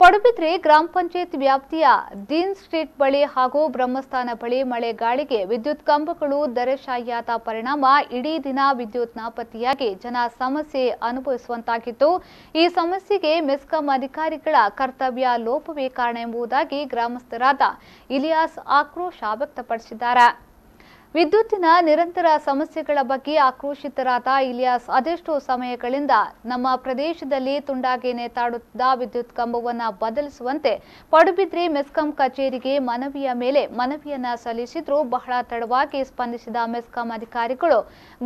ಪಡುಬಿದ್ರೆ ಗ್ರಾಮ ಪಂಚಾಯತ್ ವ್ಯಾಪ್ತಿಯ ದೀನ್ ಸ್ಟ್ರೀಟ್ ಬಳಿ ಹಾಗೂ ಬ್ರಹ್ಮಸ್ಥಾನ ಬಳಿ ಮಳೆ ಗಾಳಿಗೆ ವಿದ್ಯುತ್ ಕಂಬಗಳು ಧರೆಶಾಹಿಯಾದ ಪರಿಣಾಮ ಇಡೀ ದಿನ ವಿದ್ಯುತ್ ನಾಪತ್ತೆಯಾಗಿ ಜನ ಸಮಸ್ಯೆ ಅನುಭವಿಸುವಂತಾಗಿತ್ತು। ಈ ಸಮಸ್ಯೆಗೆ ಮೆಸ್ಕಾಂ ಅಧಿಕಾರಿಗಳ ಕರ್ತವ್ಯ ಲೋಪವೇ ಕಾರಣ ಎಂಬುದಾಗಿ ಗ್ರಾಮಸ್ಥರಾದ ಇಲಿಯಾಸ್ ಆಕ್ರೋಶ ವ್ಯಕ್ತಪಡಿಸಿದ್ದಾರೆ। ವಿದ್ಯುತ್ತಿನ ನಿರಂತರ ಸಮಸ್ಯೆಗಳ ಬಗ್ಗೆ ಆಕ್ರೋಶಿತರಾದ ಇಲಿಯಾಸ್ ಅದೆಷ್ಟೋ ಸಮಯಗಳಿಂದ ನಮ್ಮ ಪ್ರದೇಶದಲ್ಲಿ ತುಂಡಾಗಿ ನೇತಾಡುತ್ತಿದ್ದ ವಿದ್ಯುತ್ ಕಂಬವನ್ನು ಬದಲಿಸುವಂತೆ ಪಡುಬಿದ್ರೆ ಮೆಸ್ಕಾಂ ಕಚೇರಿಗೆ ಮನವಿಯ ಮೇಲೆ ಮನವಿಯನ್ನ ಸಲ್ಲಿಸಿದ್ರು ಬಹಳ ತಡವಾಗಿ ಸ್ಪಂದಿಸಿದ ಮೆಸ್ಕಾಂ ಅಧಿಕಾರಿಗಳು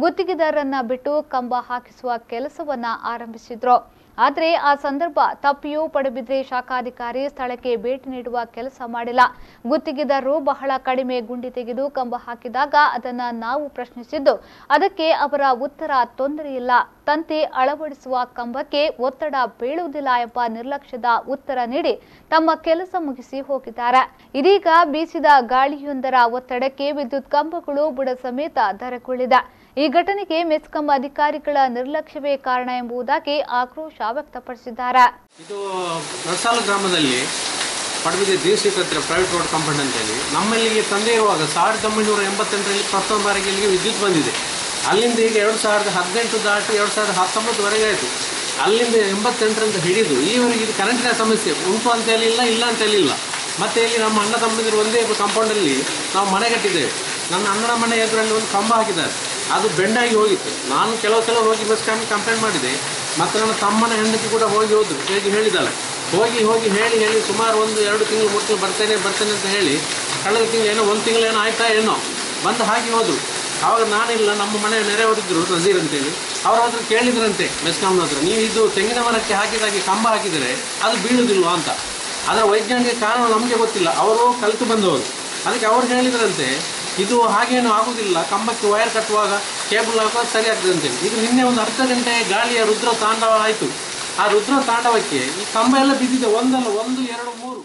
ಗುತ್ತಿಗೆದಾರರನ್ನ ಬಿಟ್ಟು ಕಂಬ ಹಾಕಿಸುವ ಕೆಲಸವನ್ನ ಆರಂಭಿಸಿದ್ರು। ಆದರೆ ಆ ಸಂದರ್ಭ ತಪ್ಪಿಯೂ ಪಡುಬಿದ್ರೆ ಶಾಖಾಧಿಕಾರಿ ಸ್ಥಳಕ್ಕೆ ಭೇಟಿ ನೀಡುವ ಕೆಲಸ ಮಾಡಿಲ್ಲ। ಗುತ್ತಿಗೆದಾರರು ಬಹಳ ಕಡಿಮೆ ಗುಂಡಿ ತೆಗೆದು ಕಂಬ ಹಾಕಿದಾಗ ಅದನ್ನ ನಾವು ಪ್ರಶ್ನಿಸಿದ್ದು ಅದಕ್ಕೆ ಅವರ ಉತ್ತರ ತೊಂದರೆಯಿಲ್ಲ, ತಂತಿ ಅಳವಡಿಸುವ ಕಂಬಕ್ಕೆ ಒತ್ತಡ ಬೀಳುವುದಿಲ್ಲ ಎಂಬ ನಿರ್ಲಕ್ಷ್ಯದ ಉತ್ತರ ನೀಡಿ ತಮ್ಮ ಕೆಲಸ ಮುಗಿಸಿ ಹೋಗಿದ್ದಾರೆ। ಇದೀಗ ಬೀಸಿದ ಗಾಳಿಯೊಂದರ ಒತ್ತಡಕ್ಕೆ ವಿದ್ಯುತ್ ಕಂಬಗಳು ಬುಡ ಸಮೇತ ಧರೆಗುಳಿದೆ। ಈ ಘಟನೆಗೆ ಮೆಸ್ಕಾಂ ಅಧಿಕಾರಿಗಳ ನಿರ್ಲಕ್ಷ್ಯವೇ ಕಾರಣ ಎಂಬುದಾಗಿ ಆಕ್ರೋಶ ವ್ಯಕ್ತಪಡಿಸಿದ್ದಾರೆ। ಇದು ರಸಾಲ ಗ್ರಾಮದಲ್ಲಿ ಪಡುಬಿದ್ರೆ ದೀನ್ ಸ್ಟ್ರೀಟ್ ಹತ್ತಿರ ಪ್ರೈವೇಟ್ ರೋಡ್ ಕಾಂಪೌಂಡ್ ಅಂತೇಳಿ ನಮ್ಮಲ್ಲಿಗೆ ತಂದೆ ಇರುವಾಗ 1988ರಲ್ಲಿ ಪ್ರಥಮ ಬಾರಿಗೆ ಇಲ್ಲಿಗೆ ವಿದ್ಯುತ್ ಬಂದಿದೆ। ಅಲ್ಲಿಂದ ಈಗ 2018 ದಾಟಿ 2019ವರೆಗೆ ಆಯಿತು। ಅಲ್ಲಿಂದ 88ರಿಂದ ಹಿಡಿದು ಈವರೆಗೆ ಇದು ಕರೆಂಟಿನ ಸಮಸ್ಯೆ ಉಂಟು ಅಂತ ಹೇಳಿಲ್ಲ, ಇಲ್ಲ ಅಂತ ಹೇಳಿಲ್ಲ। ಮತ್ತು ಇಲ್ಲಿ ನಮ್ಮ ಅಣ್ಣ ತಮ್ಮಂದಿರು ಒಂದೇ ಕಾಂಪೌಂಡಲ್ಲಿ ನಾವು ಮನೆ ಕಟ್ಟಿದ್ದೇವೆ। ನನ್ನ ಅಣ್ಣನ ಮನೆ ಎದುರಲ್ಲಿ ಒಂದು ಕಂಬ ಹಾಕಿದ್ದಾರೆ, ಅದು ಬೆಂಡಾಗಿ ಹೋಗಿತ್ತು। ನಾನು ಕೆಲವು ಸಲ ಹೋಗಿ ಮೆಸ್ಕಾಂಗೆ ಕಂಪ್ಲೇಂಟ್ ಮಾಡಿದೆ, ಮತ್ತು ನನ್ನ ತಮ್ಮನ ಹೆಂಡತಿ ಕೂಡ ಹೋದರು, ಹೇಳಿದ್ದಾಳೆ। ಹೋಗಿ ಹೇಳಿ ಸುಮಾರು 1-2 ತಿಂಗಳು 3 ತಿಂಗಳು ಬರ್ತೇನೆ ಅಂತ ಹೇಳಿ ಕಳೆದ ತಿಂಗಳು ಏನೋ 1 ತಿಂಗಳೇನೋ ಆಯ್ತಾ ಏನೋ ಬಂದು ಹಾಕಿ ಹೋದರು। ಆವಾಗ ನಾನಿಲ್ಲ, ನಮ್ಮ ಮನೆ ನೆರೆಯವರಿದ್ದರು ನಜೀರ್ ಅಂತೇಳಿ, ಅವ್ರ ಹತ್ರ ಕೇಳಿದ್ರಂತೆ ಮೆಸ್ಕಾಂನ ಹತ್ರ, ನೀವು ಇದು ತೆಂಗಿನ ಮರಕ್ಕೆ ಹಾಕಿದಾಗೆ ಕಂಬ ಹಾಕಿದರೆ ಅದು ಬೀಳುವುದಿಲ್ವಾ ಅಂತ। ಅದರ ವೈಜ್ಞಾನಿಕ ಕಾರಣ ನಮಗೆ ಗೊತ್ತಿಲ್ಲ, ಅವರು ಕಲಿತು ಬಂದವರು। ಅದಕ್ಕೆ ಅವ್ರು ಹೇಳಿದ್ರಂತೆ ಇದು ಹಾಗೇನು ಆಗುವುದಿಲ್ಲ, ಕಂಬಕ್ಕೆ ವೈರ್ ಕಟ್ಟುವಾಗ ಕೇಬಲ್ ಹಾಕುವಾಗ ಸರಿ ಆಗ್ತದೆ ಅಂತೇಳಿ। ಇದು ನಿನ್ನೆ ಒಂದು ಅರ್ಧ ಗಂಟೆ ಗಾಳಿಯ ರುದ್ರ ತಾಂಡವ ಆಯಿತು। ಆ ರುದ್ರ ತಾಂಡವಕ್ಕೆ ಈ ಕಂಬ ಎಲ್ಲ ಬಿದ್ದಿದೆ, ಒಂದಲ್ಲ 1, 2, 3